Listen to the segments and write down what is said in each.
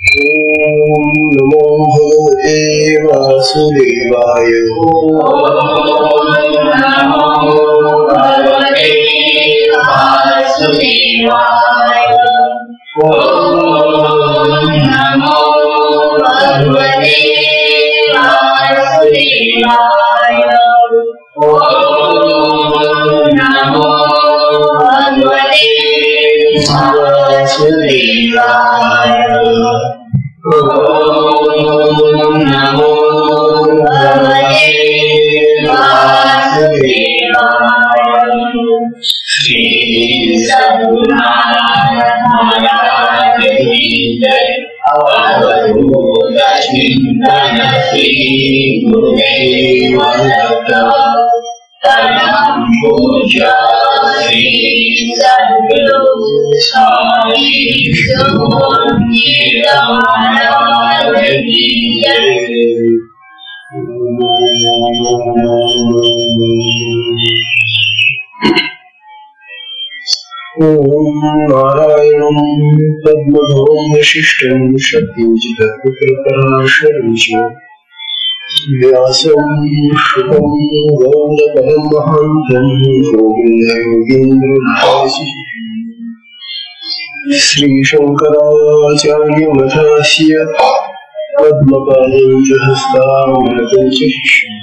ओम नमो भगवते वासुदेवाय। ओम नमो भगवते वासुदेवाय। ओम नमो भगवते वासुदेवाय। ओम नमो भगवते वासुदेवाय। ओम नमो भगवते वासुदेवाय। श्री सद्गुरुनाथ महाराज की जय। अवधूत चिंतन श्री गुरुदेव दत्त। परम पूज्य श्री सद्गुरु स्वामी सुखदेव महाराज की जय। ओम नारायणं पद्मनाभं वशिष्ठं शक्तिविजितत्वपराशरं व्यासं शुकं गौडपदं महान्तं गोविन्दयोगीन्द्रभाषितं श्रीशङ्कराचार्यमठास्य पद्मपादं च हस्तामृतं च शिष्यम्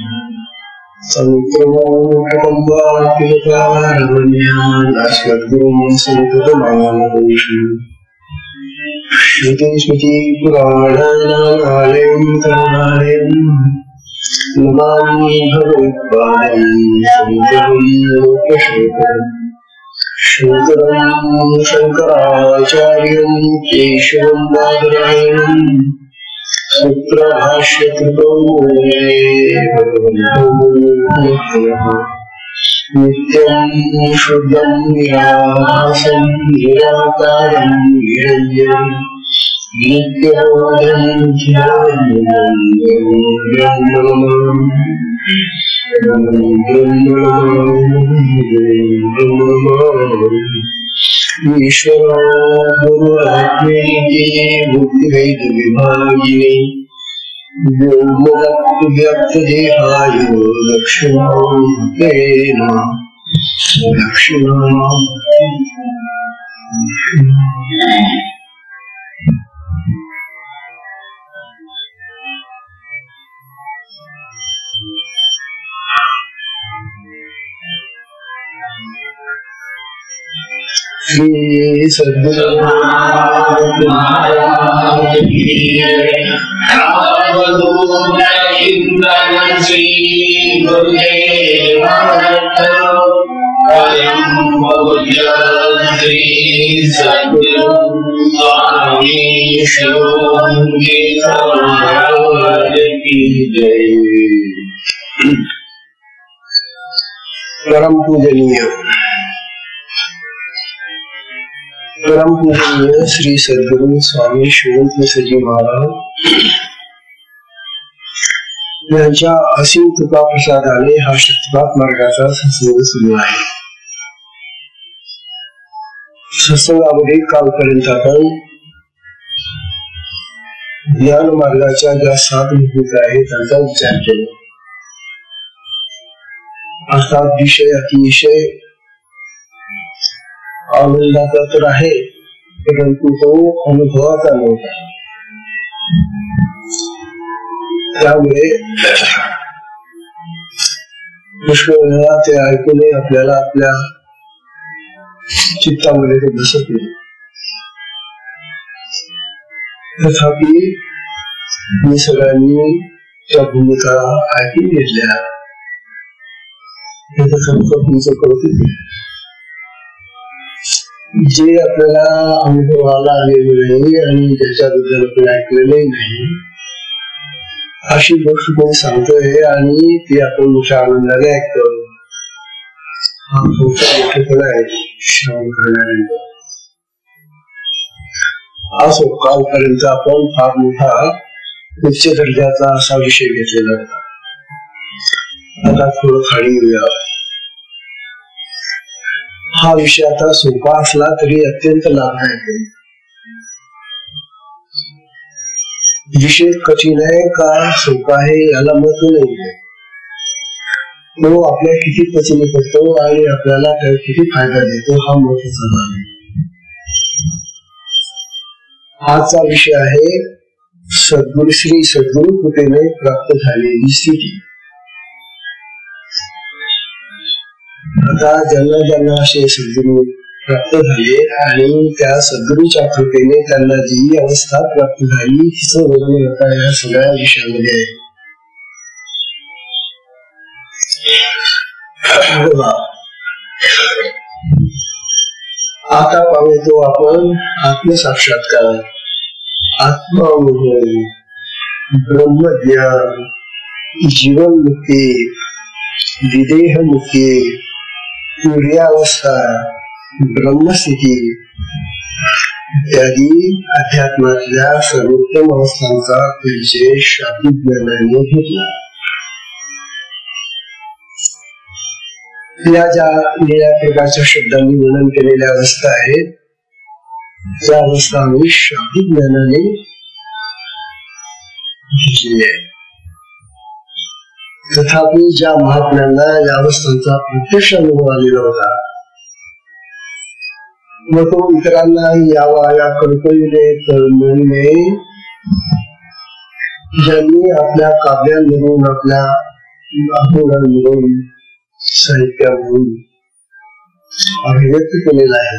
स्मृतिपुराणानामालयं करुणालयं नमामि भगवत्पादं शङ्करं लोकशङ्करं। शङ्करं शङ्कराचार्यं केशवं बादरायणं सूत्रभाष्यकृतौ नित्यं शुद्धं निराभासं निराकारं निरञ्जनं नित्यबोधं ईश्वर गुरु आत्मेति बुद्धिभेद विभागिने व्यक्त देहाय दक्षिणामूर्ते नमः। श्री सद्गुरु महाराज की जय। अवधूत चिंतन श्री गुरुदेव दत्त। परम पूज्य श्री सद्गुरु स्वामी सुखदेव महाराज की जय। परम पूजनीय श्री सद्गुरु स्वामी शिवानंद सजी महाराज यांच्या असीम कृपा प्रसादाने हा शक्तिपात मार्गाचा सत्संग सुरू आहे। सत्संगामध्ये कालपर्यंत आपण ज्ञान मार्गाच्या ज्या 7 भूमिका आहेत त्यांचा विचार केला। अर्थात विषय अतिशय आनंदाचा तर आहे, परंतु तो अनुभवाचा नव्हता। त्यामुळे पुष्कळ वेळा ते ऐकून आपल्याला आपल्या चित्तामध्ये ते बसत नाही। तथापि मी सगळ्यांनी त्या भूमिका ऐकून घेतल्या, तुमचं कौतुक। जे आपल्याला अनुभवाला आलेले नाही आणि ज्याच्याबद्दल आपण ऐकलेले नाही अशी गोष्ट कोणी सांगतोय आणि ती आपण मोठ्या आनंदाने ऐकतो, हा खूप मोठेपणा आहे श्रवण करण्यानंतर। असो, कालपर्यंत आपण फार मोठा उच्च दर्जाचा असा विषय घेतलेला होता। आता थोडं खाली येऊया। हा विषय आता सोपा असला तरी अत्यंत लाभदायक आहे। विषय कठीण आहे का सोपा आहे याला महत्व नाहीये, तो आपल्या किती पचनी करतो आणि आपल्याला किती फायदा देतो हा महत्वाचा भाग आहे. आजचा विषय आहे सद्गुरु श्री सद्गुरु कृपेने प्राप्त झालेली स्थिती. आता ज्यांना ज्यांना असे सद्गुरु प्राप्त झाले आणि त्या सद्गुरूच्या कृपेने त्यांना जी अवस्था प्राप्त झाली तिचं वर्णन आता या सगळ्या विषयामध्ये आहे. आता पाहतो आपण आत्मसाक्षात्कार, आत्मानुभव, ब्रह्मज्ञान, जीवनमुक्ती, विदेहमुक्ती, तुर्यावस्था, ब्रह्मस्थिती इत्यादी अध्यात्मातल्या सर्वोत्तम अवस्थांचा परिचय शाब्दिक ज्ञानाने घेतला. या ज्या निळ्या प्रकारच्या शब्दांनी वर्णन केलेल्या अवस्था आहेत त्या अवस्था आम्ही शाब्दिक ज्ञानाने घेतलेली आहे. तथापि ज्या महात्म्यांना या अवस्थांचा प्रत्यक्ष अनुभव आलेला होता व तो इतरांना यावा या कळकळीने मिळणे, ज्यांनी आपल्या काव्यांमधून आपल्या अभंगांमधून साहित्यामधून अभिव्यक्त केलेला आहे,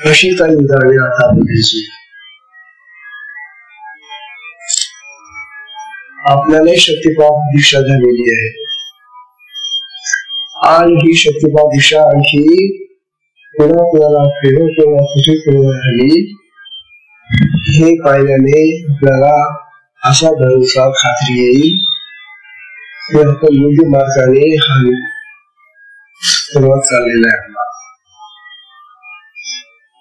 अशी काही उदाहरणे आता बघायची. आपल्याला शक्तिपात दीक्षा झालेली आहे आणि ही शक्तिपात दीक्षा आणखी पुन्हा कुणाला किंवा कुठे झाली हे पाहिल्याने आपल्याला असा भरोसा खात्री येईल की आपण योग्य मार्गाने हा सुरुवात चाललेला आहे.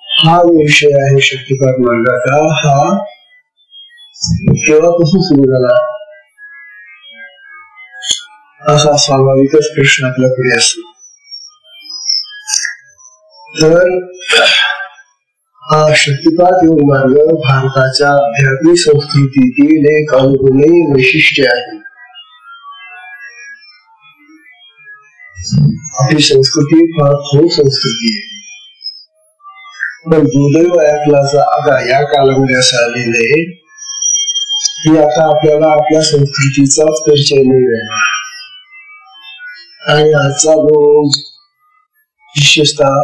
हा विषय आहे शक्तिपात मार्गाचा. हा केव्हापासून सुरू झाला असा स्वाभाविकच प्रश्न आपल्या पुढे असतो. तर हा शक्तिपात योग मार्ग भारताच्या आध्यात्मिक संस्कृतीतील एक अनुकूल वैशिष्ट्य आहे. आपली संस्कृती फार थोर संस्कृती आहे, पण दुर्दैव आता या कालामध्ये असं आलेलं आहे की आता आपल्याला आपल्या संस्कृतीचाच परिचय नाही आहे. आणि आजचा जो विशेषतः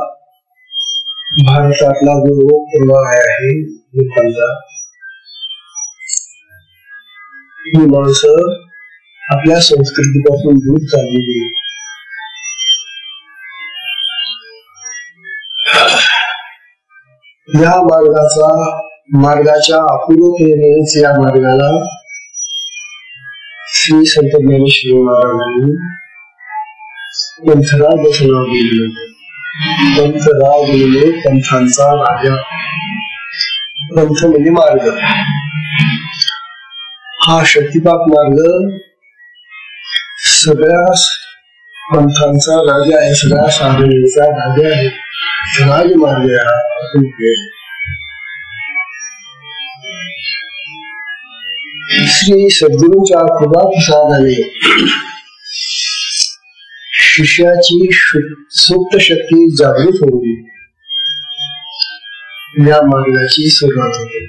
भारतातला जो प्रभाव आहे लोकांचा, ही माणसं आपल्या संस्कृतीपासून दूर चाललेली. या मार्गाच्या अपूर्वतेनेच या मार्गाला श्री संत ज्ञानेश्वर महाराजांनी पंथराज असं नाव दिलं. पंथराज म्हणजे पंथांचा राजा. पंथ म्हणजे मार्ग. हा शक्तिपात मार्ग सगळ्या पंथांचा राजा आहे, सगळ्या साधनेचा राजा आहे, राजमार्ग आहे. श्री सद्गुरूंच्या कृपा प्रसादाने शिष्याची सुप्त शक्ती जागृत होऊन या मार्गाची सुरुवात होते.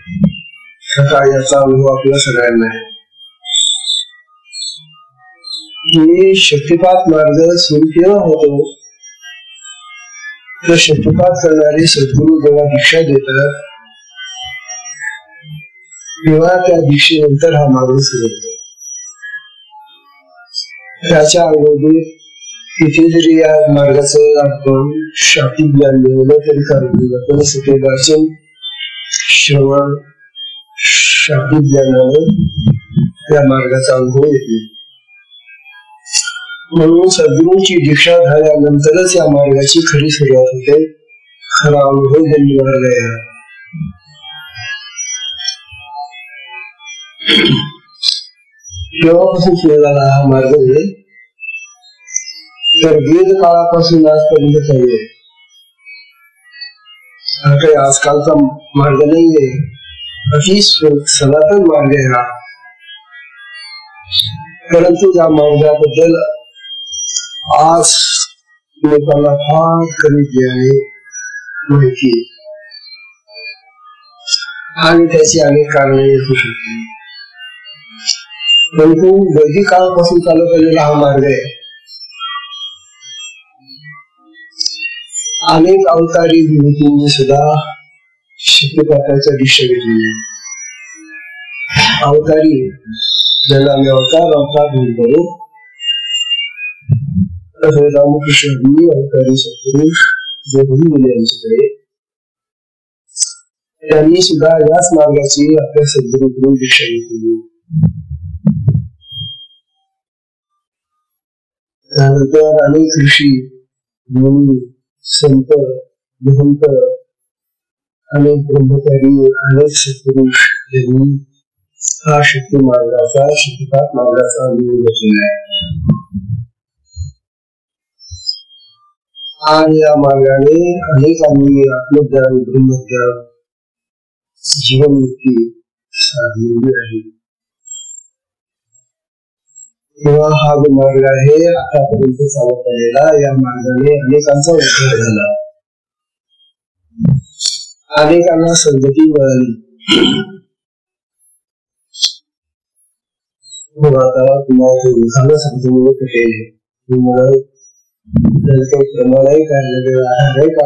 आता याचा अनुभव आपल्या सगळ्यांना आहे. हे शक्तिपात मार्ग सुरू केव्हा होतो तर शक्तिपात करणारे सद्गुरू जेव्हा दीक्षा देतात तेव्हा त्या दीक्षेनंतर हा मार्ग सुरू होतो. त्याच्या अगोदर तिथे जरी या मार्गाचं आपण शाब्दिक ज्ञान मिळवलं तरी चालतं. वाचन श्रवण शाब्दिक ज्ञानानं त्या मार्गाचा अनुभव येतो. म्हणून सद्गुरूंची दीक्षा झाल्यानंतरच या मार्गाची खरी सुरुवात होते, खरा अनुभव त्यांनी मिळाला. केव्हापासून सुरू झाला हा मार्ग तर वेद काळापासून आजपर्यंत चालू आहे. काही आजकालचा मार्ग नाहीये, अशी सनातन मार्ग आहे हा. परंतु या मार्गाबद्दल आज लोकांना फार कमी ज्ञान माहिती आणि त्याची अनेक कारणे असू शकते. परंतु वैदिक काळापासून चालू केलेला हा मार्ग आहे. अनेक अवतारी विभूतींनी सुद्धा शक्तिपाताच्या दीक्षा घेतलेली आहे. अवतारी ज्याला आम्ही अवतार म्हणतो, तसे रामकृष्णांनी अवतारी सत्पुरुष जे दिले आमच्याकडे, त्यांनी सुद्धा याच मार्गाची आपल्या सद्गुरूकडून दीक्षा घेतली. त्यानंतर अनेक ऋषी, मुनी, संत, महंत, अनेक ब्रह्मचारी, अनेक सत्पुरुष यांनी हा शक्ती मार्गाचा, शक्तिपात मार्गाचा अनुभव घेतलेला आहे. आणि या मार्गाने अनेकांनी आत्मज्ञान, ब्रह्मज्ञान, जीवनमुक्ती साधलेली आहे. तेव्हा हा जो मार्ग आहे आतापर्यंत चालत आलेला, या मार्गाने अनेकांचा उद्धार झाला, अनेकांना सद्गती मिळाली. मग आता तुम्हाला ते उदाहरण सांगतो कुठे तुम्हाला काही प्रमाण आहे का, आधार आहे का?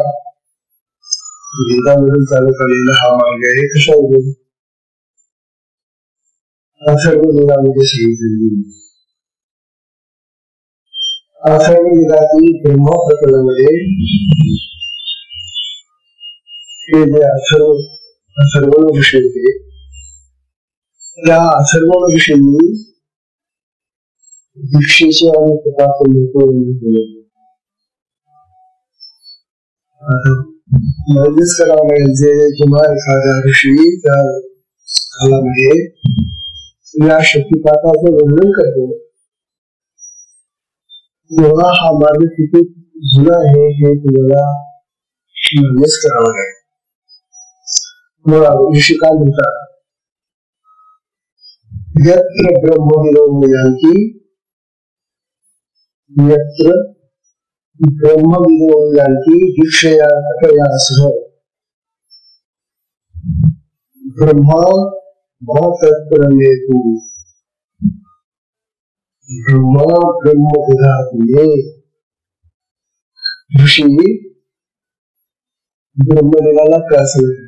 वेदामधून चालू केलेला हा मार्ग आहे. कशावरून? अथर्व वेदामध्ये सांगितलेली. अथर्व वेदातील ब्रह्मा प्रकरणामध्ये ते जे अथर्वण ऋषी होते, त्या अथर्वण ऋषींनी दीक्षेचे आणि प्रकाशन केले. म्हणजेच करावं लागेल जे जेव्हा एखाद्या ऋषी त्या काळामध्ये या शक्तिपाताचं वर्णन करतो, तेव्हा हा मार्ग किती जुना आहे हे तुम्हाला म्हणजेच करावं लागेल. मग ऋषी काय म्हणतात, यत्र ब्रह्मविदो यत्र ब्रह्मविदो दीक्षया सह ब्रह्मा तत्परमेतु ब्रह्मा ब्रह्म उदाहरणे. ऋषी ब्रह्मदेवाला काय सांगतात?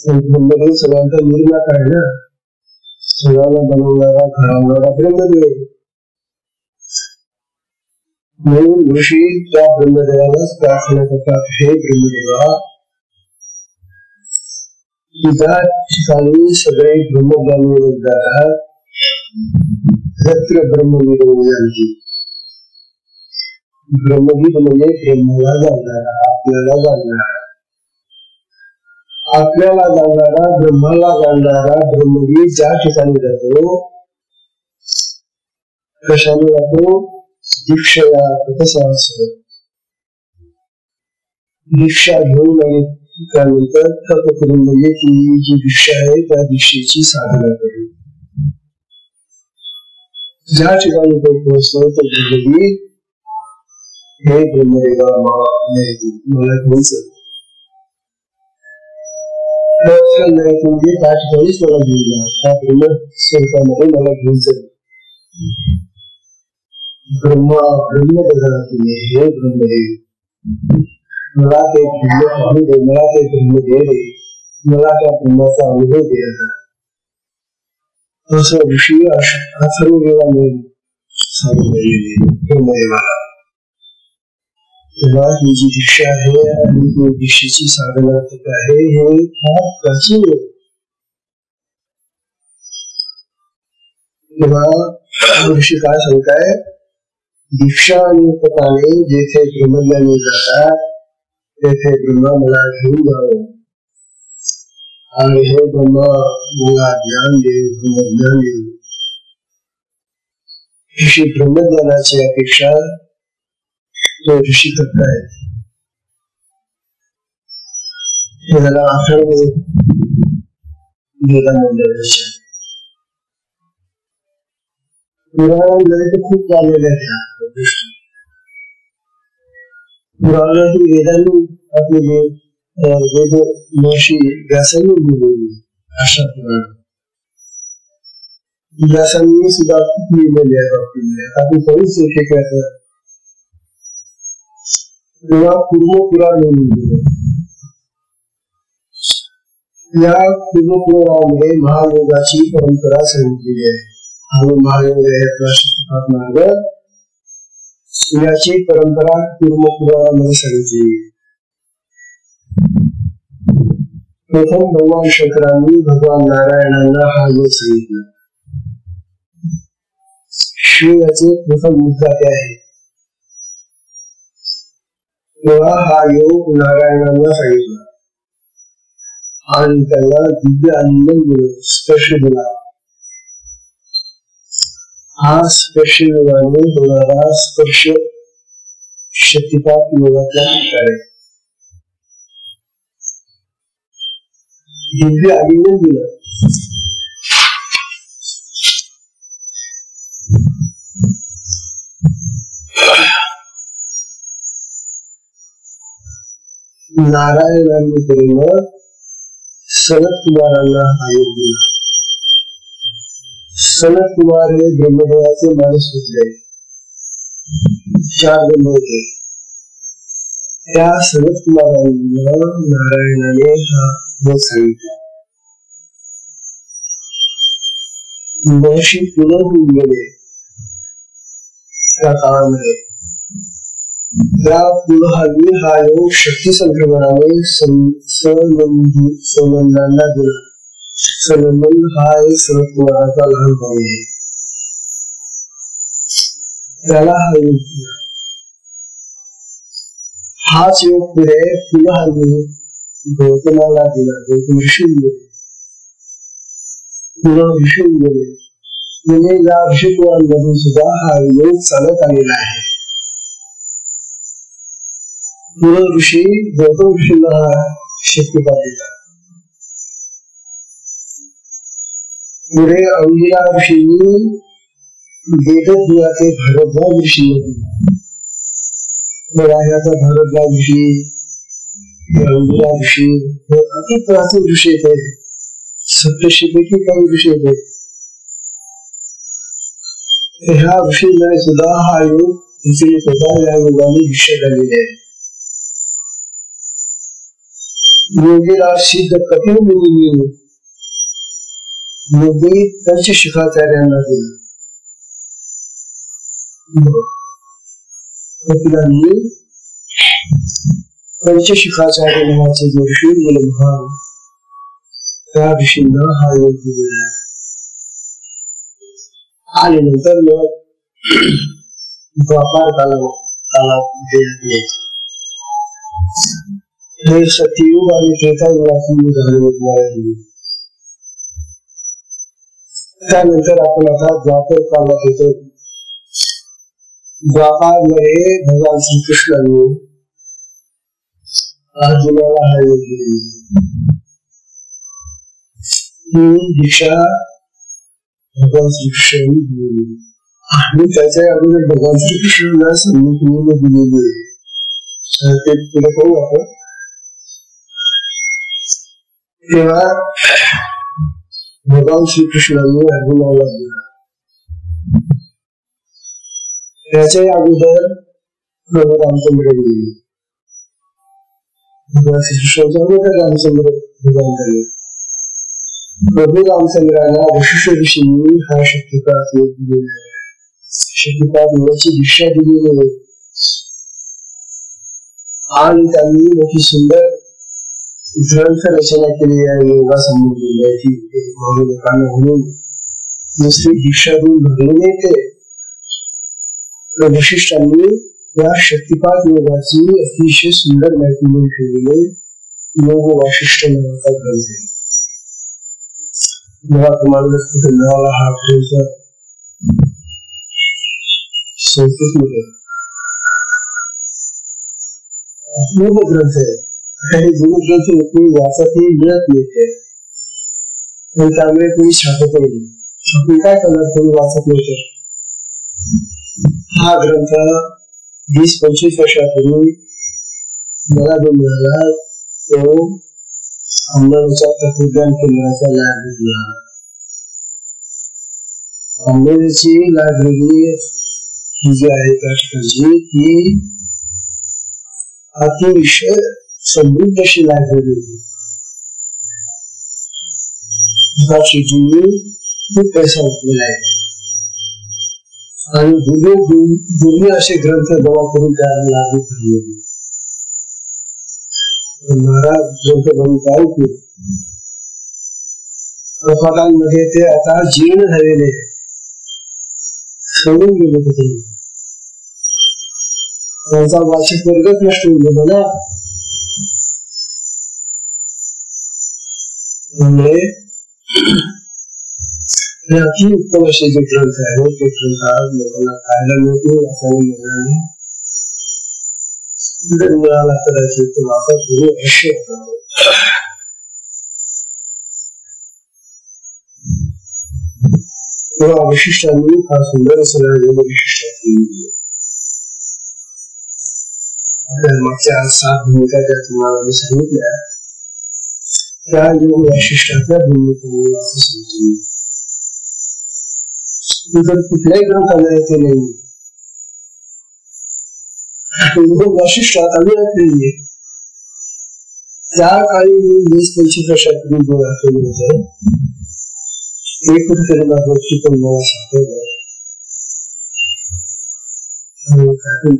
ब्रह्मदेव सगळ्यांचा निर्माता आहे ना, सगळ्यांना बनवणारा, घडवणारा ब्रह्मदेव. म्हणून ऋषी त्या ब्रह्मदेवालाच प्रार्थना करतात, हे ब्रह्मदेवा, ज्या ठिकाणी सगळे ब्रह्मज्ञानी जातात, तत्र ब्रह्मविदो यांची. ब्रह्मविद म्हणजे ब्रह्माला जाणणारा, आपल्याला जाणणारा, आपल्याला जाणणारा, ब्रह्माला जाणणारा ब्रह्मविद ज्या ठिकाणी जातो, कशाने जातो? दीक्षया दीक्षा घेऊन त्यानंतर तप करून, म्हणजे ती जी दीक्षा आहे त्या दीक्षेची साधना करून ज्या ठिकाणी तो पोहोचतो, तो ब्रह्मविद, हे ब्रह्मदेवा मला घेऊन चल, म्हणजे त्या ठिकाणीच मला घेऊन जा, त्या ब्रह्मस्वरूपामध्ये मला घेऊन चल. ब्रह्म तुम्ही हे ब्रह्मदेव, मला ते ब्रह्म दे, मला ते ब्रह्म दे, मला त्या ब्रह्माचा अनुभव द्यायचा. तसं ऋषी अथर्व वेदाने सांगितलेले ब्रह्मदेवाला. तेव्हा ही जी दीक्षा आहे आणि ती दीक्षेची साधना आहे, हे फार प्राचीन आहे. तेव्हा ऋषी काय सांगताय, दीक्षा आणि पताने जेथे ब्रह्मज्ञानी जातात, तेथे ब्रह्मा मला घेऊन जावं, आणि हे ब्रह्मा मला ज्ञान दे, ब्रह्मज्ञान दे. ऋषी ब्रह्मज्ञानाची अपेक्षा तो ऋषी करतायत. त्याला अथर्व वेदामध्ये पुराणांमध्ये तर खूप चाललेल्या त्या गोष्टी. पुराणातील वेदांनी आपले जे वेद महर्षी व्यासांनी लिहिलेली अशा पुराण व्यासांनी सुद्धा खूप लिहिलेले आहे बाबतीमध्ये. आपण थोडीच एक तेव्हा पूर्वपुराण लिहिलेलं. या पूर्वपुराणामध्ये महायोगाची परंपरा सांगितलेली आहे. आणि महायोग मार्ग याची परंपरा पूर्वपुराणामध्ये सांगितलेली आहे. प्रथम भगवान शंकरांनी भगवान नारायणांना हा योग सांगितला. शिवाचे प्रथम मुद्दाते आहे. तेव्हा हा योग नारायणांना सांगितला आणि त्यांना दिव्य आनंद स्पर्श दिला. हा स्पर्श योगाने होणारा स्पर्श शक्तिपात योगाचा प्रकार आहे. दिव्य आलिंगन दिलं. नारायणांनी करून सनत कुमारांना हा योग दिला. सनत कुमार हे ब्रह्मदेवाचे माणूस होते. 4 ब्रह्म होते. त्या सनत कुमारांना नारायणाने हा योग सांगितला. महर्षी पुनः होऊन गेले त्या काळामध्ये. त्या पुनःनी हा योग शक्ती संक्रमणाने संबंधांना दिला. संबंध हा एक सनत कुमाराचा लहान भाऊ आहे. त्याला हा योग दिला. हाच योग पुढे पुनःनी गौतमाला दिला. गौतम ऋषी गेले. पुन्हा ऋषी गेले. म्हणजे या ऋषिकुमारांमधून सुद्धा हा योग चालत आलेला आहे. पुढे ऋषी गौतम ऋषीला शक्तिपात देतात. पुढे अंगिरा ऋषींनी वेदज्ञाचे भारद्वाज ऋषींना दिला. भारद्वाज ऋषी, अंगिरा ऋषी हे अति प्राचीन ऋषी थे. सप्तर्षीपैकी काही ऋषी थे. ह्या ऋषींना सुद्धा हा योग विचलित होता. या योगाने विषय झालेले आहे. योगीराज सिद्ध कपिल मुनींनी योगी पंचशिखाचार्यांना दिला. कपिलांनी पंचशिखाचार्य नावाचे जे ऋषी गेले महान त्या ऋषींना हा योग दिलेला आहे. आणि नंतर मग द्वापार कालामध्ये हे सत्ययुग आणि त्रेतायुगातून झालेले. त्यानंतर आपण आता द्वापर कालात येतो. द्वापारमध्ये भगवान श्रीकृष्णांनी अर्जुनाला हा योग दिलेला. ही दीक्षा भगवान श्रीकृष्णांनी दिलेली आणि त्याच्या अगोदर भगवान श्रीकृष्णांना संगीत दिलेली आहे. ते पुढे पाहू आपण. तेव्हा भगवान श्रीकृष्णांनी अर्जुनाला दिला. त्याच्या अगोदर प्रभू रामचंद्र दिले. भगवान श्रीकृष्णाच्या अगोदर रामचंद्र भगवान झाले. प्रभू रामचंद्राला वशिष्ठ ऋषींनी हा शक्तिपात योग दिलेला आहे. शक्तिपात योगाची दीक्षा दिलेली आहे. आणि त्यांनी मोठी सुंदर ग्रंथ रचना केली आहे. योगा संबंधी लोकांना म्हणून नुसती दीक्षा देऊन भरलेले ते वशिष्ठांनी या शक्तिपात योगाची अतिशय सुंदर माहिती देऊन ठेवलेले योग वाशिष्ठ नावाचा ग्रंथ आहे. तुम्हाला हा संस्कृत मध्ये योग ग्रंथ आहे काही जुने ग्रंथ कोणी वाचतही मिळत नाही, त्यामुळे कोणी छापत नाही. आपण काय करणार कोणी वाचत नाही तर? हा ग्रंथ 20-25 वर्षापूर्वी मला जो मिळाला तो अंबेडच्या तत्वज्ञान केंद्राचा लायब्ररीला. अंबेडची लायब्ररी जी आहे त्या ठिकाणची ती अतिशय समृद्ध अशी लायब्ररी होती. खूप पैसा उठलेला आहे आणि जुने असे ग्रंथ जमा करून त्याला लागू करले. महाराज ग्रंथ म्हणून काय उपयोग? कपाटांमध्ये ते आता जीर्ण झालेले सोडून गेले होते. त्यांचा वार्षिक वर्गच नष्ट होऊन गेला ना. त्यामुळे हे अति उत्तम असे जे ग्रंथ आहेत ते ग्रंथ आज लोकांना खायला मिळतो असं मिळणार जर मिळाला कदाचित तो वापर करू अवश्य. तेव्हा वैशिष्ट्यांनी फार सुंदर असं वैशिष्ट्य मागच्या 7 भूमिका ज्या तुम्हाला मी सांगितल्या त्या योग वैशिष्ट्याच्या भूमिकेने असं समजून जर कुठल्याही ग्रंथाला येते नाही वैशिष्ट्यात अभिनत नाहीये. त्या काळी 20-25 वर्षापूर्वी जो दाखवले होते ते कुठेतरी गोष्टी पण मला सांगतो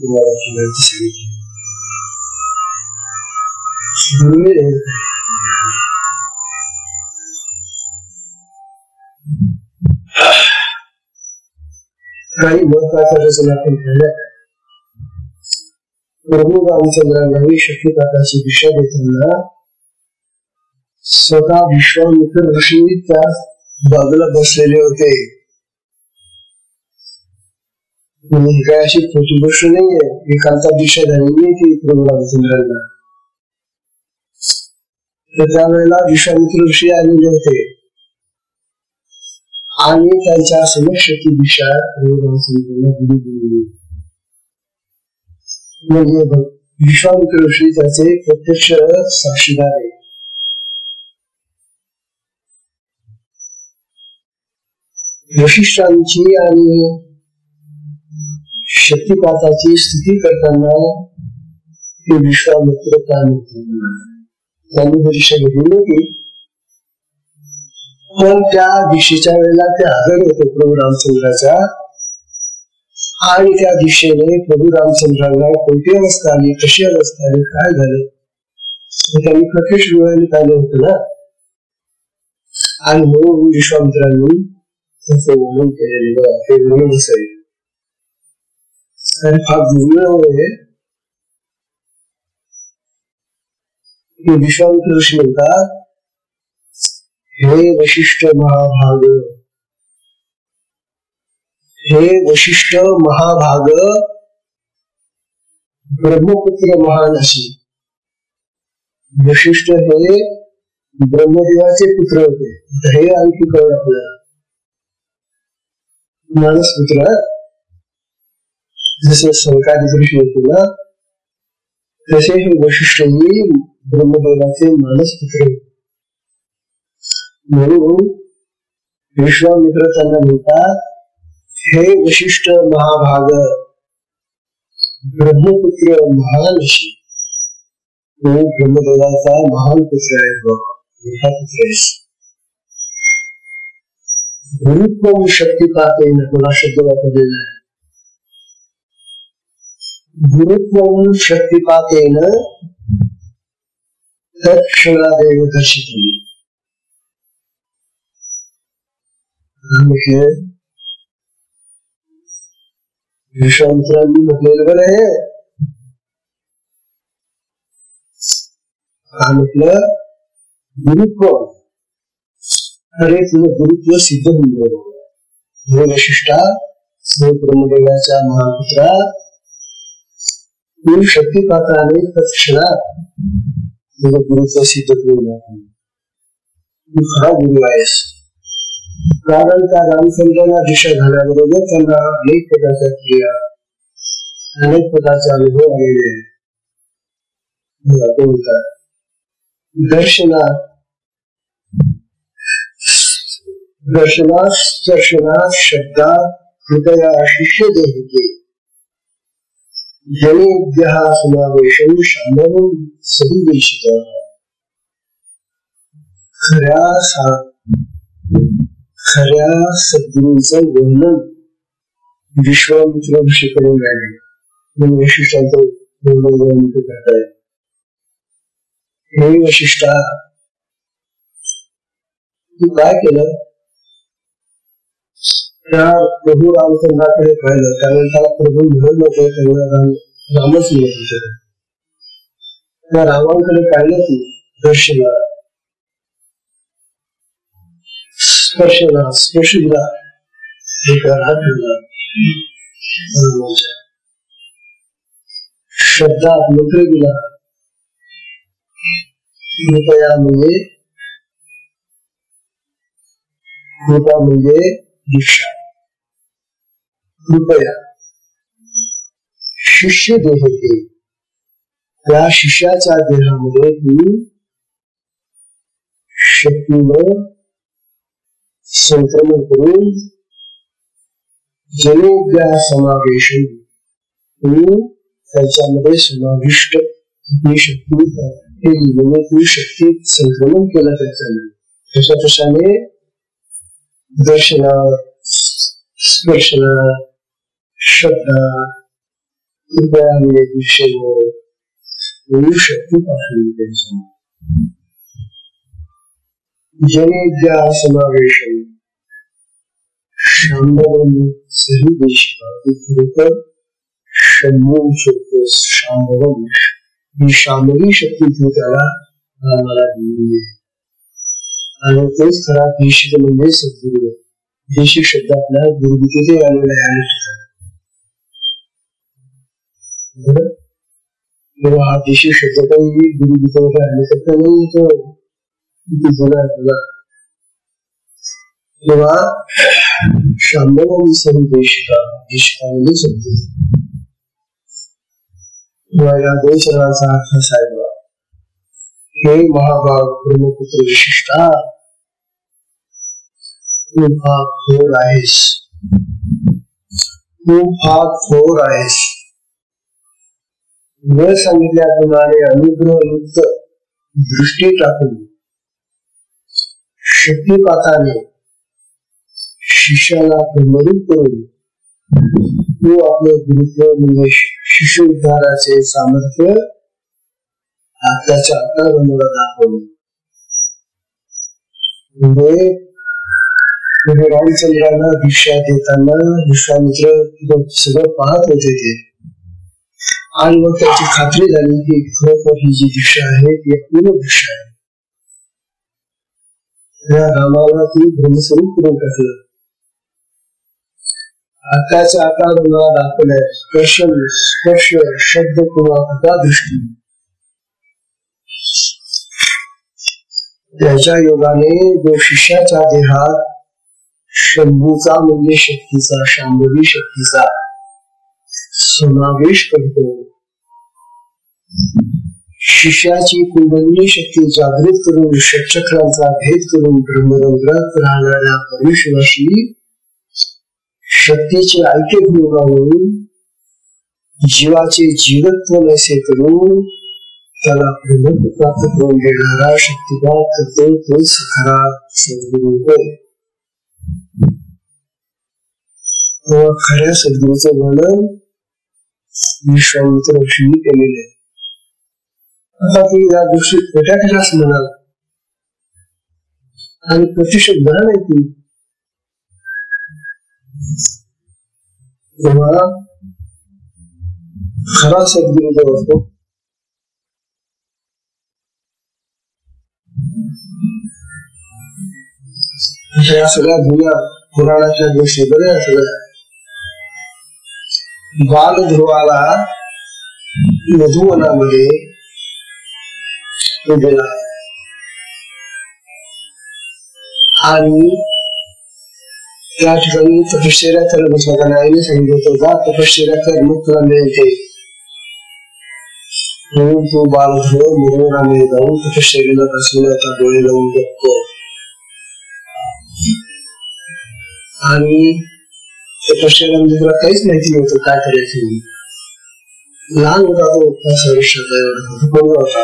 तुम्हाला सांगितली. काही महत्वाच्या रचना पण झाल्या. प्रभू रामचंद्रांनी शक्तिपाताची दिशा देताना स्वतः विश्वामित्र ऋषी त्या बाजूला बसलेले होते. ही काय अशी खोटी गोष्ट नाहीये. एकांता दिशा झालेली ती प्रभू रामचंद्रांना. तर त्यावेळेला विश्वामित्र ऋषी आलेले होते आणि त्यांच्या समक्ष ती दिशा प्रभू रामचंद्रांना दिली. म्हणजे विश्वामित्र ऋषी त्याचे प्रत्यक्ष साक्षीदार आहे. वशिष्ठांची आणि शक्तिपाताची स्तुती करताना ते विश्वामित्र त्यांनी दिशा घेतली नव्हती, पण त्या दिशेच्या वेळेला ते हजर होते प्रभू रामचंद्राच्या. आणि त्या दिशेने प्रभू रामचंद्रांना कोणती अवस्था आली, कशी अवस्था आली, काय झालं त्यांनी प्रत्यक्ष डोळ्यांनी पाहिलं होतं ना. आणि म्हणून विश्वामित्रांनी त्याचं वर्णन केलेलं हे वर्णन असेल फार दुर्मिळ आहे. विश्वामित्र ऋषी म्हणतात, हे वशिष्ठ महाभाग, हे वशिष्ठ महाभाग ब्रह्मपुत्र महान अशी. वशिष्ठ हे ब्रह्मदेवाचे पुत्र होते. हे आणखी कळलं आपल्याला. मानसपुत्र जसे संकादिक ऋषी होते ना तसे हे वशिष्ठही ब्रह्मदेवाचे मानसपुत्र होते. म्हणून विश्वामित्र त्यांना म्हणतात, हे वशिष्ठ महाभाग ब्रह्मपुत्र महान अशी. तो ब्रह्मदेवाचा महान पुत्र आहे, मोठा पुत्र आहे. गुरुत्व शक्तिपातेन पुन्हा शब्द वापरलेला आहे. गुरुत्व शक्तिपातेन तत्क्षणादेव दर्शितम्. विश्वामित्रांनी म्हटलेलं बरं आहे. म्हटलं गुरुत्व, अरे तुझं गुरुत्व सिद्ध होऊन गेलं. हे वशिष्ठा, ब्रह्मदेवाच्या महापुत्रा, तू शक्तिपात्राने तत्क्षणात तुझं गुरुत्व सिद्ध करून तू खरा गुरु आहेस. कारण त्या रामचंद्रांना दिशा झाल्याबरोबर त्यांना अनेक प्रकारच्या क्रिया, अनेक प्रकारचे अनुभव आलेले आहेत. दर्शनात शब्दात हृदया शिष्य देहिके जने उद्यहा समावेशम शांभवम सविवेशित. खऱ्या सद्गुरूंचं वर्णन विश्वामित्र ऋषी करून राहिले. वैशिष्ट्यांचं वर्णन करताय. हे वैशिष्ट्य तू काय केलं? त्या प्रभू रामचंद्राकडे पाहिलं, कारण त्याला प्रभू म्हणत नव्हते, त्यांना रामच मिळत होते. त्या रामांकडे पाहिलं तू दर्शना, स्पर्श दिला, हात ठेवला, शब्दात मंत्र दिला. कृपया म्हणजे दीक्षा. कृपया शिष्य देहते, त्या शिष्याच्या देहामध्ये तू शक्तीनं संक्रमण करून जनेभ्या समावेशन, तू त्याच्यामध्ये समाविष्ट ही शक्ती तू शक्तीत संक्रमण केलं. त्याच्या तशाने दर्शना, स्पर्शना, श्रद्धा, कृपया म्हणजे विषय शक्ती पाठवली. त्याच्या जनेभ्या समावेशन शांभवम सविवेशित. शंभू शब्द शांभवम, ही शांभवी शक्ती तू त्याला मला दिली. आणि तेच खरा देशिक म्हणजे सद्गुरु. देशिक शब्द आपल्या गुरुगीतेचे आलेला आहे. तेव्हा हा देशिक शब्द काही गुरुगीतेमध्ये आणण्यासारखा नाही. तो किती जुना आहे. तेव्हा शांभवम सविवेशिता, देशिका म्हणजे सद्गुरु. या दोन शब्दांचा अर्थ असा आहे. हे महाभाग ब्रह्मपुत्र विशिष्टा, तू भाग थोर आहेस. तू भाग थोर आहेस. वर सांगितल्याप्रमाणे अनुग्रहयुक्त दृष्टी टाकून शक्तिपाताने शिष्याला प्रमोदित करून तू आपले गुरुत्व म्हणजे शिष्य उद्धाराचे सामर्थ्य आताच्या आता मला दाखवलं. म्हणजे रामचंद्रांना दीक्षा देताना विश्वामित्र सगळं पाहत होते ते, आणि मग त्याची खात्री झाली की खरोखर ही जी दीक्षा आहे ती पूर्ण दीक्षा आहे. या रामाला ती ब्रह्मस्वरूप करून टाकलं. आताच्या आता मला दाखवलंय स्पर्श शब्द किंवा कथा दृष्टी. त्याच्या योगाने जो शिष्याच्या देहात शंभूचा म्हणजे शक्तीचा, शांभवी शक्तीचा समावेश करतो. शिष्याची कुंडलिनी शक्ती जागृत करून षटचक्रांचा भेद करून ब्रह्मरंध्रात राहणाऱ्या परमेश्वराशी शक्तीचे ऐक्यभूत होऊन जीवाचे जीवत्व नसे करून त्याला प्रमुख प्राप्त करून देणारा शक्तिपात करतो तोच खरा सद्गुरु होय. खऱ्या सद्गुरूचं वर्णन विश्वामित्र ऋषींनी केलेले आहे. आता तुम्ही या गोष्टी खोट्या कशाच म्हणाल आणि प्रतिशत घडा नाही ती. तेव्हा खरा सद्गुरू जो असतो या सगळ्या जुन्या पुराणाच्या गोष्टी बऱ्या सगळ्या. बाल ध्रुवाला मधुवनामध्ये तो दिला आणि त्या ठिकाणी तपश्चर्या करत बसला. आईने सांगितलं होतं का तपश्चर्या कर मग तुला मिळते म्हणून तो बालक मुरुडामध्ये जाऊन तपश्चर्याला बसलेला आता डोळे लावून बघतो आणि तपश्चर्यामध्ये तुला काहीच माहिती नव्हतं काय करायचं. लहान होता तो 5 वर्षाचा एवढा होता.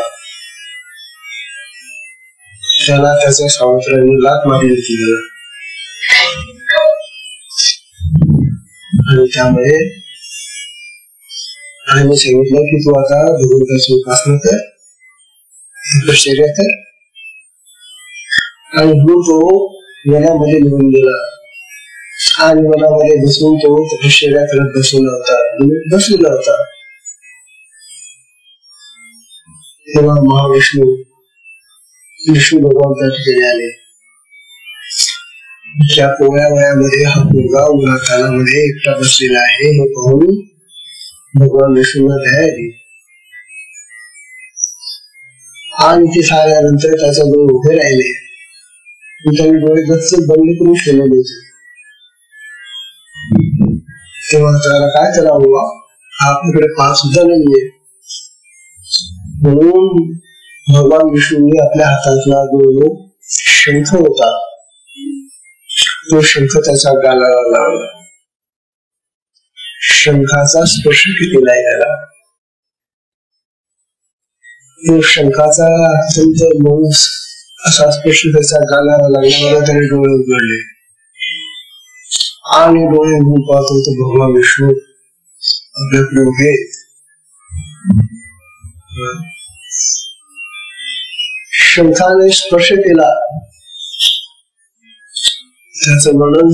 त्याला त्याच्या सावत्राने लाथ मारली होती आणि त्यामुळे आईने सांगितलं की तू आता भगवंताची उपासना कर तपश्चर्या कर आणि म्हणून तो मनामध्ये निघून गेला आणि मनामध्ये बसून तो तपश्चर्या करत बसलेला होता. तेव्हा महाविष्णू विष्णू भगवान त्या ठिकाणी आले. त्या कोवळ्या वयामध्ये हा मुलगा उन्हातानामध्ये एकटा बसलेला आहे हे पाहून भगवान विष्णूला दया आली आणि ते साऱ्यानंतर त्याच्या डोळे उभे राहिले. त्याने डोळे गच्च बंद करून ठेवलेले होते. तेव्हा त्याला काय करावं आपल्याकडे पाय सुद्धा नाहीये म्हणून भगवान विष्णूने आपल्या हातातला जो शंख होता तो शंख त्याच्या गालाला लावला. शंखाचा स्पर्श केलेला आहे त्याला. तो शंखाचा अत्यंत मऊ असा स्पर्श त्याच्या गालाला लागल्यावर त्याने डोळे उघडले आणि डोळे उघडून पाहतो तो भगवान विष्णू आपल्याकडे उभे. शंखाने स्पर्श केला त्याचं वर्णन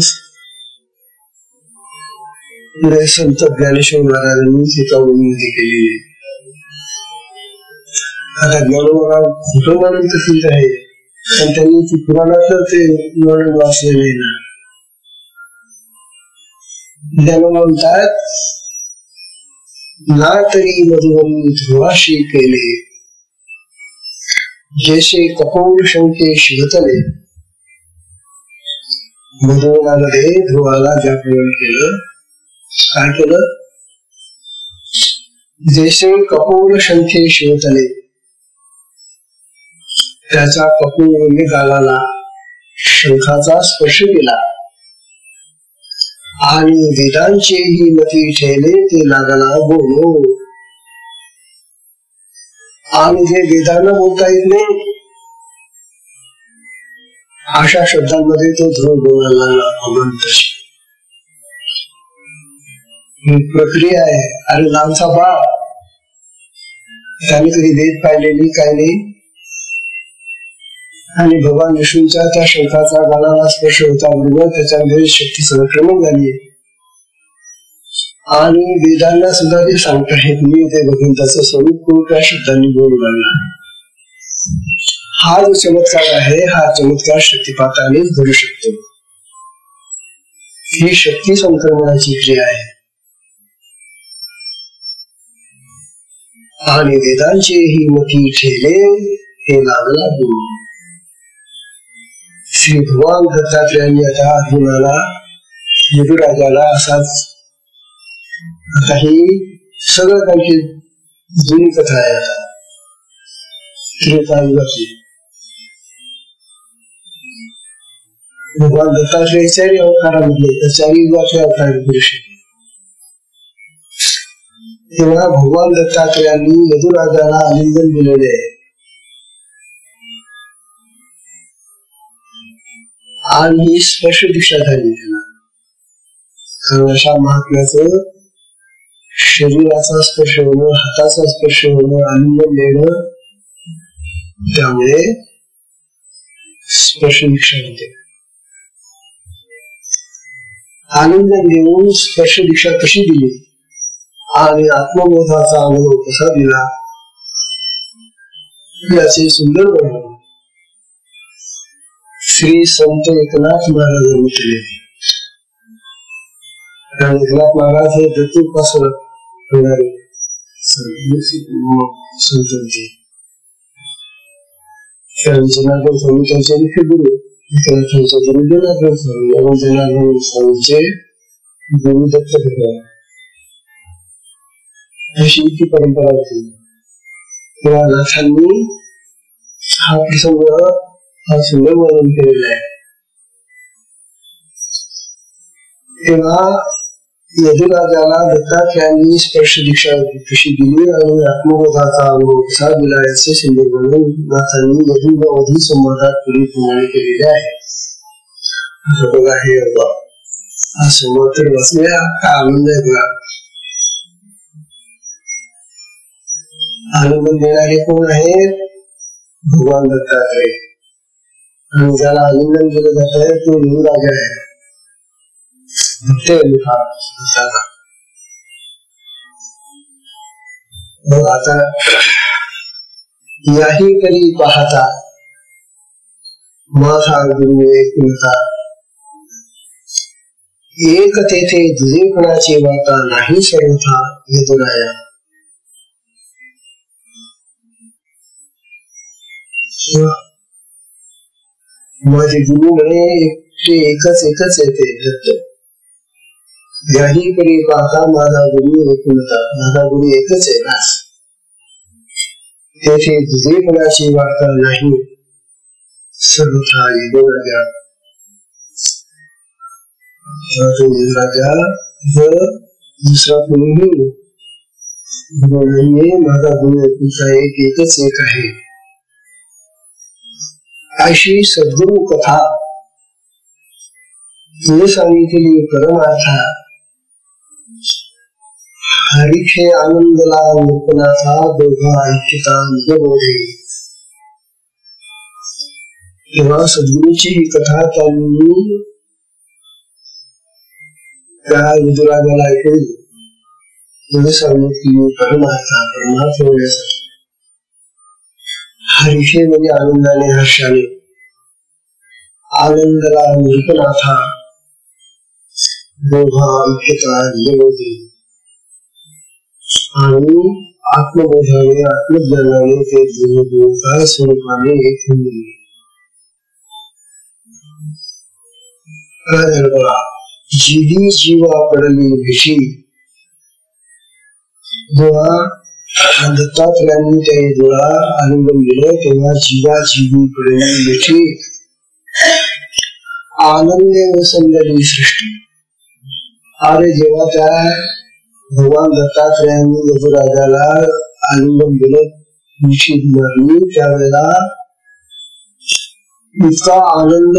पुढे संत ज्ञानेश्वर महाराजांनी टीकामध्ये केली. आता ज्ञानोबा खोटं वर्णन कथित आहे पण त्यांनी पुराणात ते वर्णन वाचलेले ना. ज्ञानोबा म्हणतात ना तरी मधुवनी ध्रुवाशी केले जैसे कपोल शंके शिवतले. मधुवनामध्ये ध्रुवाला ज्याप्रमाणे केलं काय केलं जैसे कपोल शंखे शिवतले त्याचा कपोल गालाला शंखाचा स्पर्श केला आणि वेदांचेही मती ठेले ते लागला बोलो. आणि जे वेदांना बोलता येत नाही अशा शब्दांमध्ये तो ध्रुव बोलायला लागला. प्रक्रिया आहे. अरे लहानसा बाळ त्याने कधी वेद पाहिलेली काही नाही आणि भगवान विष्णूच्या त्या शंखाचा गालाला स्पर्श होता बरोबर त्याच्यामध्ये शक्ती संक्रमण झाली आणि वेदांना सुद्धा ते सांगता येत नाही ते भगवंताचं स्वरूप त्या शब्दांनी बोलू लागला. हा जो चमत्कार आहे हा चमत्कार शक्तिपातानेच घडू शकतो. ही शक्ती संक्रमणाची क्रिया आहे आणि वेदांचे ही मती ठेले हे लागला बोलू. श्री भगवान दत्तात्रेयांनी आता अर्जुनाला यदुराजाला असाच आता ही सगळं त्यांची जुनी कथा आहे. त्रेतायुगाची भगवान दत्तात्रेय चारी अवतारामधले चारी युगाचे अवतार पुरुष. तेव्हा भगवान दत्तात्रेयांनी यदुराजाला आलिंगन दिलेले आहे आणि ही स्पर्श दीक्षा झाली त्याला. अशा महात्म्याचं शरीराचा स्पर्श होणं हाताचा स्पर्श होणं आलिंगन देणं त्यामुळे स्पर्श दीक्षा होते. आलिंगन देऊन स्पर्श दीक्षा कशी दिली आणि आत्मबोधाचा अनुभव कसा दिला याचे सुंदर वर्णन श्री संत एकनाथ महाराजांनी केले. एकनाथ महाराज हे दत्तोपासना करणारे संत. जनार्दन स्वामी त्यांचे मुख्य गुरु, त्यांचे गुरु जनार्दन स्वामी आणि जनार्दन स्वामीचे गुरु दत्त भगवान, अशी ती परंपरा होती. तेव्हा नाथांनी हा प्रसंग हा सुंदर वर्णन केलेला आहे. तेव्हा यदुराजाला दत्तात्रयांनी स्पर्श दीक्षा कशी दिली आणि आत्मबोधाचा अनुभव कसा दिला याचे सुंदर वर्णन नाथांनी यदुर्वधी संवादात पूर्वीप्रमाणे केलेले आहे. बघा हे हा संवाद तर वाचूया, काय आनंद आहे बघा. आनंद देणारे कोण आहेत? भगवान दत्तात्रय. आणि ज्याला आलिंगन केलं जात आहे तो यदुराजा आहे. आता याही करी पाहता माझा गुरु एकता, एक तेथे दुजेपणाची वार्ता नाही सर्वथा यदुराया. माझे गुरु म्हणे एकच येते दत्त. याही करी पाहता माझा गुरु एकता, माझा गुरु एकच आहे ना. तेथे दुजेपणाची वार्ता नाही सर्वथा यदुराजा. यदुराजा दुसरा कोणीही गुरु नाहीये, माझा गुरु एकच एक आहे. अशी सद्गुरु कथा सांगितलेली परमार्था हरिखे आनंदला लोकनाथा दोघा ऐक्यता निजबोधे. तेव्हा सद्गुरूची ही कथा त्यांनी त्या यदुराजाला ऐकून सांगितली परमार्था होण्यासाठी. हरिखे म्हणजे आनंदाने हर्षाने, आनंदला लोकनाथा दोघा ऐक्यता निजबोधे. आणि आत्मबोधाने आत्मज्ञानाने ते दोघा स्वरूपाने एक होईल. जीवी जीवा पडली विषी. जेव्हा दत्तात्रयांनी त्या यदुला आलिंगन दिलं तेव्हा जीवा जीवी पडली विषी आनंदे वसंतली सृष्टी. अरे जेव्हा त्या भगवान दत्तात्रयांनी यदुराजाला आलिंगन दिलं निश्चित मारली त्यावेळेला इतका आनंद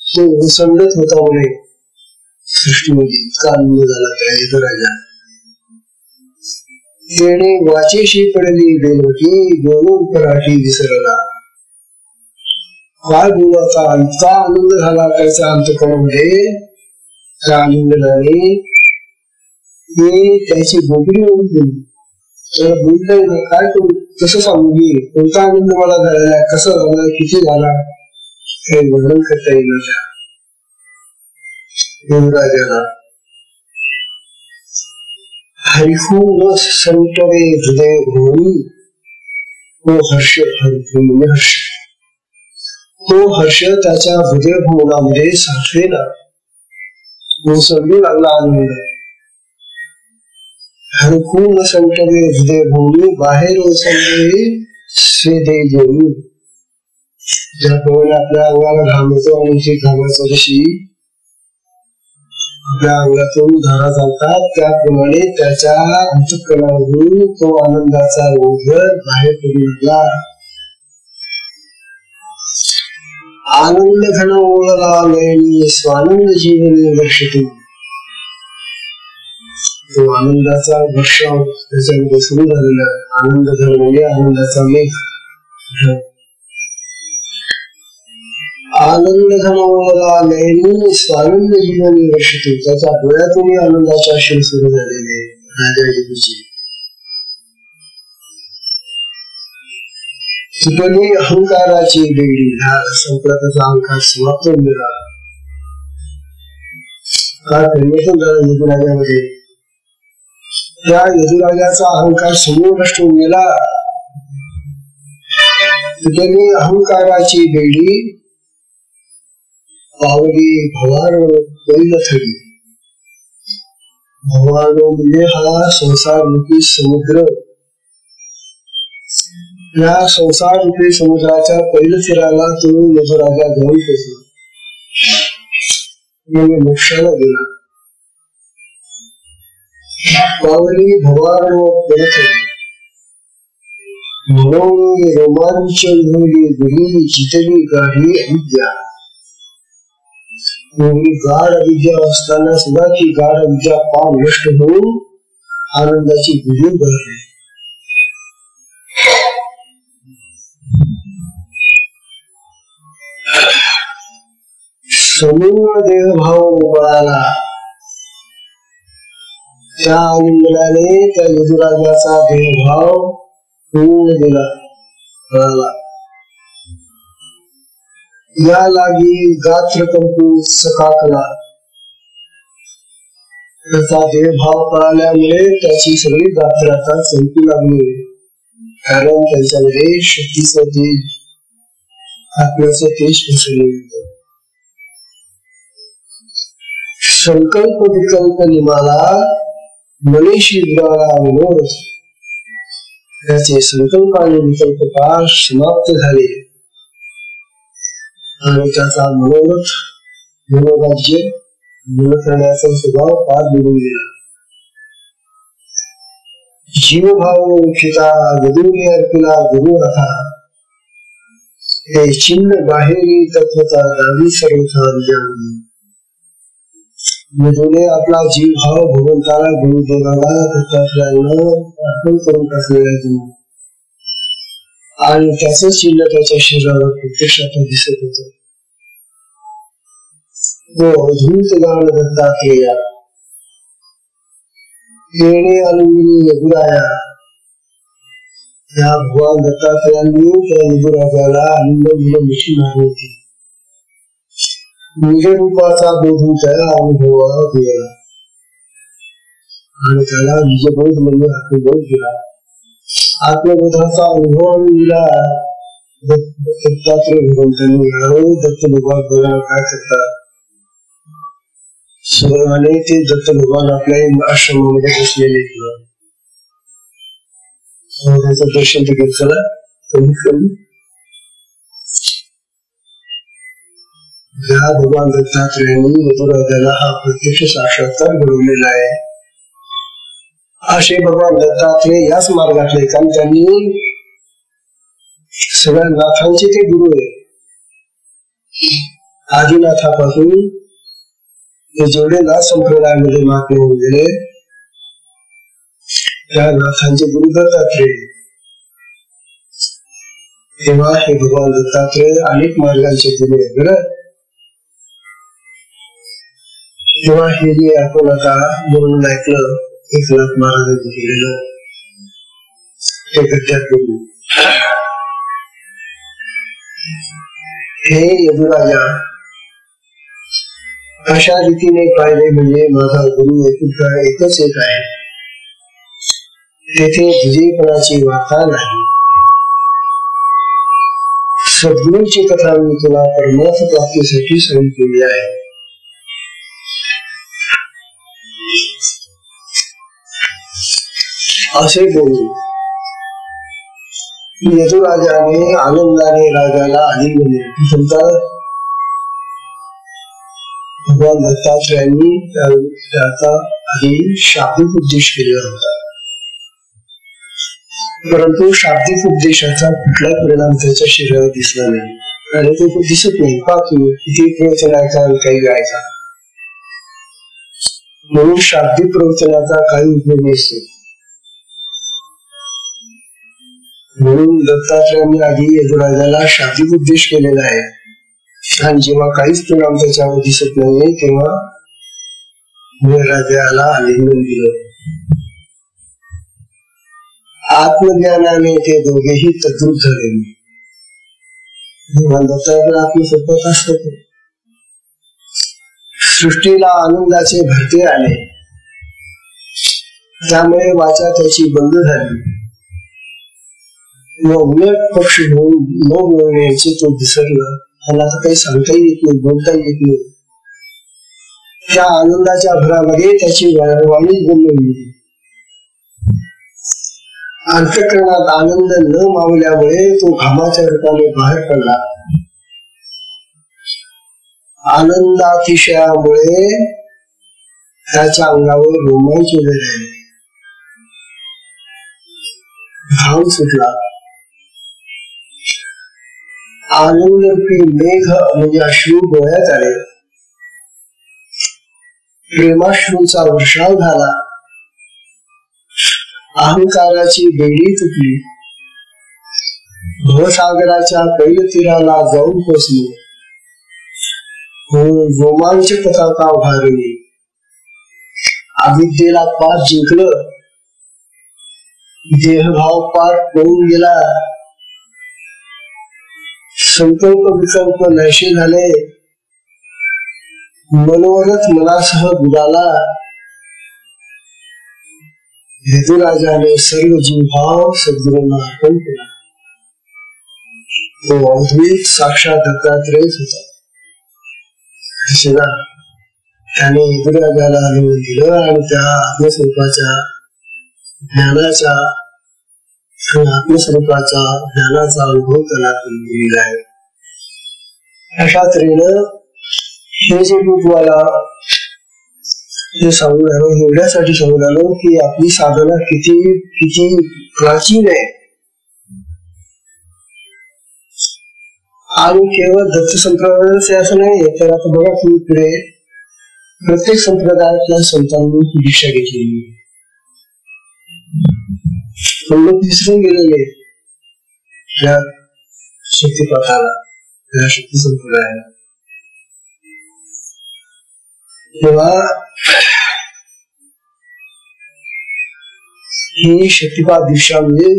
तो ओसंडत होता म्हणे सृष्टीमध्ये. इतका आनंद झाला त्या यदुराजा. तेने वाचेशी पडली बेलवटी दोन पराठी विसरला. काय बोलाचा इतका आनंद झाला त्याच्या अंतःकरणामध्ये त्या आनंदाने त्याची बोबडी ओढून गेली. त्याला बोलता येईल काय करू, कसं सांगू मी, कोणता आनंद मला झालेला, कसा झाला, किती झाला, हे वर्णन करता येईल त्या यदुराजाला. हरिहू न संतवे हृदय भूमी तो हर्ष. हरिहू म्हणजे हर्ष. तो हर्ष त्याच्या हृदय भुवनामध्ये साठलेला ओसंडू लागला आनंद. हरिहू न संतवे हृदय भूमी बाहेर ओसंडे स्वेदे जेवी. ज्याप्रमाणे आपल्या अंगाला घाम येतो आणि ते घामाच्या दिवशी आपल्या अंगातून धारा चालतात त्याप्रमाणे त्याच्या अंतःकरणावरून तो आनंदाचा ओघर बाहेर पडू लागला. आनंद घन ओळला नयनी स्वानंद जीवनी वर्षितो. तो आनंदाचा वर्षाव त्याच्यामध्ये सुरू झालेला. आनंद घन म्हणजे आनंदाचा मेघ. आनंद घन ओळला नयनी स्वानंद जीवनी वर्षितो. त्याच्या डोळ्यातून आनंदाचे अश्रू सुरू झालेले राजा यदूची. तुटली अहंकाराची बेडी. हा संपला त्याचा अहंकार समाप्त होऊन गेला. काय परिवर्तन झालं यदुराजामध्ये. त्या यदुराजाचा अहंकार समूळ नष्ट होऊन गेला. त्यांनी अहंकाराची बेडी पावली भवानो बैलथडी. भवानो म्हणजे हा संसार रूपी समुद्र. या संसार रूपी समुद्राच्या पहिल्या फिरायला तो यजुराजा घेऊन पोचला. मोक्षाला गेला. पावली भवानो बैलथडी म्हणून रोमांच गुली जितली गाढी अविद्या. गाढ अविद्या असताना सुद्धा ती गाढ अविद्या पाव नष्ट होऊन आनंदाची गुली भरली. समूळ देहभाव बळाला. त्या आलिंगनाने त्या यजुराजाचा देहभाव पूर्ण दिला बळाला. या लागी गात्र कंपून सकाकला. त्याचा देहभाव कळाल्यामुळे त्याची सगळी गात्र आता संपू लागली. कारण त्यांच्यामध्ये शक्तीचं तेज, आत्म्याचं तेज पसरले होतं. संकल्प विकल्प निमाला मनीषी द्वारा विनोद. त्याचे संकल्प आणि विकल्प पार समाप्त झाले आणि त्याचा मनोरथ मनोराज्य मन करण्याचा स्वभाव पार निघून गेला. जीवभाव उचिता गदुरी अर्पिला गुरु रहा. हे चिन्ह बाहेरी तत्वता दावी सर्वथा जाणली. मधुने आपला जीव भाव भगवंताला गुरुदेवाला दत्तात्रयांना अर्पण करून टाकलेला आणि त्याच चिन्ह त्याच्या शरीरावर प्रत्यक्षात दिसत होत. तो अद्भुत गान दत्तात्रेय येणे अलुमिनी यजुराया. या भगवान दत्तात्रयांनी त्या यजुराजाला आनंद मिळवण्याची मागणी होती. निज रूपाचा बोध त्याला अनुभवाला दिला आणि त्याला निजबोध म्हणजे आत्मबोध दिला. आत्मबोधाचा अनुभव आणून दिला दत्तात्रय भगवंतांनी. दत्त भगवान काय करतात, सर्वांनी ते दत्त भगवान आपल्या आश्रमामध्ये बसलेले त्याचं दर्शन ते घेतलं. कमीत कमी या भगवान दत्तात्रयांनी यजुराजाला हा प्रत्यक्ष साक्षात्कार घडवलेला आहे. असे भगवान दत्तात्रय याच मार्गातले, कारण त्यांनी सगळ्या नाथांचे ते गुरु आहे. आदिनाथापासून ते जेवढे नाथ संप्रदायामध्ये महात्मे होऊन गेले त्या नाथांचे गुरु दत्तात्रय. तेव्हा हे भगवान दत्तात्रय अनेक मार्गांचे गुरु आहे बरं. तेव्हा हे जे आपण आता म्हणून ऐकलं एकनाथ महाराजांनी केलेलं ते गद्यात गुरु. हे यजुराजा अशा रीतीने पाहिले म्हणजे माझा गुरु एकच एक आहे. तेथे विजयपणाची वार्ता नाही. सद्गुरूंची कथा मी तुला परमार्थ प्राप्तीसाठी सांगितलेली आहे. असे बोलून यजुराजाने आनंदाने राजाला आलिंगन भगवान दत्तात्रयांनी त्याचा आधी शाब्दिक उपदेश केला होता. परंतु शाब्दिक उपदेशाचा कुठला परिणाम त्याच्या शरीरावर दिसला नाही आणि तो दिसत नाही. पाहतो किती प्रवचन ऐका काही गायचा, म्हणून शाब्दिक प्रवचनाचा काही उपयोग नसतो. म्हणून दत्तात्रयांनी आधी यजुराजाला शाब्दिक उपदेश केलेला आहे आणि जेव्हा काहीच परिणाम त्याच्यावर दिसत नाही तेव्हा राजाला आलिंगन दिलं. आत्मज्ञानाने ते दोघेही तद्रूप झाले. दत्तात्रय आत्मस्वरूपात असत. सृष्टीला आनंदाचे भरते आले, त्यामुळे वाचा त्याची बंद झाली. उलट पक्ष घेऊन न बोलण्याचे तो विसरला. त्याला तर काही सांगताही येत नाही, बोलताही येत नाही. त्या आनंदाच्या भरामध्ये त्याची वाणी गमली. अंतःकरणात आनंद न मावल्यामुळे तो घामाच्या रूपाने बाहेर पडला. आनंदातिशयामुळे त्याच्या अंगावर रोमांच उभे राहिले, घाम सुटला. आनंदरूपी मेघ म्हणजे अश्रू डोळ्यात आले. प्रेमाश्रूंचा वर्षाव झाला. अहंकाराची बेडी तुटली. भवसागराच्या पैलतीराला जाऊन पोचली. रोमांच पताका उभारली. अविद्येला पार जिंकलं. देहभाव पार पळून गेला. संकल्प विकल्प नाहीसे झाले. मनोरथ मनासह बुडाला. यदुराजाने सर्व जीवभाव सद्गुरूंना अर्पण केला. तो अद्वैत साक्षात दत्तात्रेयच होता. त्याने यदुराजाला अनुभव दिलं आणि त्या आत्मस्वरूपाच्या ज्ञानाचा अनुभव त्याला दिलेला आहे. अशा तऱ्हेनं हे जे मी तुम्हाला हे सांगून राहिलो, एवढ्यासाठी सांगून राहिलो की आपली साधना किती किती प्राचीन आहे. आणि केवळ दत्त संप्रदायाच असं नाही, तर आता बघा तुम्ही पुढे प्रत्येक संप्रदायातल्या संतांनी दीक्षा घेतलेली. लोक विसरून गेलेले या शक्तिपाठाला, या शक्ती संप्रदायाला. तेव्हा ही शक्तिपाठ दीक्षा म्हणजे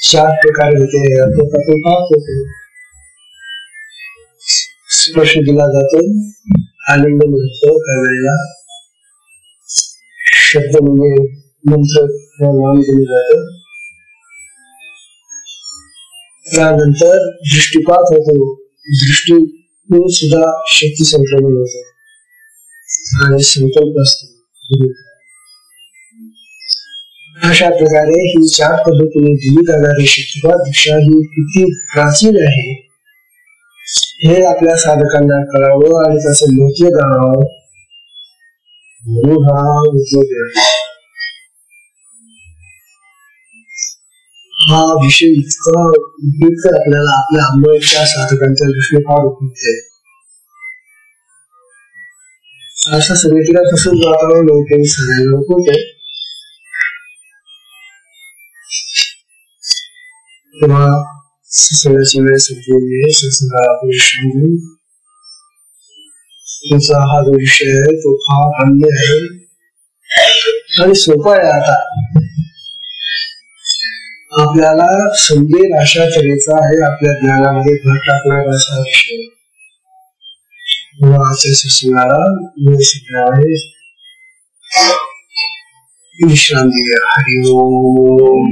4 प्रकारे होते. स्पर्श दिला जातो, आलिंगन होतो त्यावेळेला, शब्द म्हणजे मंत्र नाम दिले जात. त्यानंतर दृष्टिपात होतो, दृष्टीतून सुद्धा शक्ती संक्रमण होते आणि संकल्प असतो. अशा प्रकारे ही 4 पद्धतीने दिली जाणारी शक्तिपात दीक्षा ही किती प्राचीन आहे हे आपल्या साधकांना कळावं आणि त्याचं महत्व जाणावं म्हणून हा उद्योग आहे. हा विषय इतका उपयुक्त आपल्याला आपल्या अंमलच्या साधकांच्या दृष्टीने फार उपयुक्त आहे. असं समितीला तसंच वातावरण काही सांगायला नको आहे. तेव्हा सगळ्याची वेळ संपली. तुमचा हा जो विषय आहे तो फार अन्य आहे आणि सोपा आहे. आता आपल्याला समजेल अशा तऱ्हेचा आहे, आपल्या ज्ञानामध्ये भर टाकणारा असा विषय. आजच्या सत्संगाला आहे विश्रांती. हरिओम.